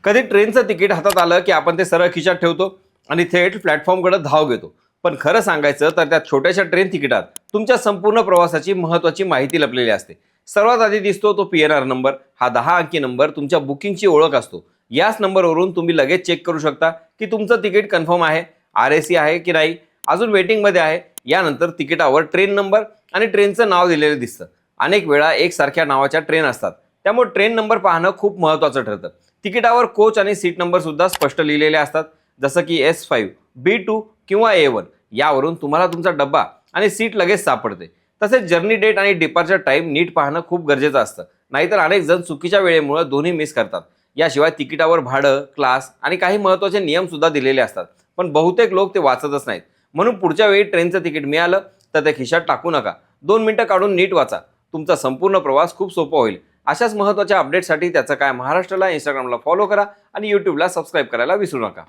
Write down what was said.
कधी ट्रेनचं तिकीट हातात आलं की आपण ते सरळ खिशात ठेवतो आणि थेट प्लॅटफॉर्मकडे धाव घेतो. पण खरं सांगायचं तर त्या छोट्याशा ट्रेन तिकिटात तुमच्या संपूर्ण प्रवासाची महत्त्वाची माहिती लपलेली असते. सर्वात आधी दिसतो तो PNR नंबर. हा 10 अंकी नंबर तुमच्या बुकिंगची ओळख असतो. याच नंबरवरून तुम्ही लगेच चेक करू शकता की तुमचं तिकीट कन्फर्म आहे, RAC आहे की नाही, अजून वेटिंगमध्ये आहे. यानंतर तिकिटावर ट्रेन नंबर आणि ट्रेनचं नाव दिलेलं दिसतं. अनेक वेळा एकसारख्या नावाच्या ट्रेन असतात, त्यामुळे ट्रेन नंबर पाहणं खूप महत्त्वाचं ठरतं. तिकिटावर कोच आणि सीट नंबर सुद्धा स्पष्ट लिहिलेले असतात, जसं की S5, B2 किंवा A1. यावरून तुम्हाला तुमचा डब्बा आणि सीट लगेच सापडते. तसेच जर्नी डेट आणि डिपार्चर टाइम नीट पाहणं खूप गरजेचं असतं, नाहीतर अनेक जण चुकीच्या वेळेमुळे दोन्ही मिस करतात. याशिवाय तिकिटावर भाडं, क्लास आणि काही महत्त्वाचे नियम सुद्धा दिलेले असतात, पण बहुतेक लोक ते वाचतच नाहीत. म्हणून पुढच्या वेळी ट्रेनचं तिकीट मिळालं तर ते खिशात टाकू नका. 2 मिनिटं काढून नीट वाचा. तुमचा संपूर्ण प्रवास खूप सोपा होईल. अशाच महत्त्वाच्या अपडेटसाठी त्याचं काय महाराष्ट्राला इंस्टाग्रामला फॉलो करा आणि यूट्यूबला सबस्क्राईब करायला विसरू नका.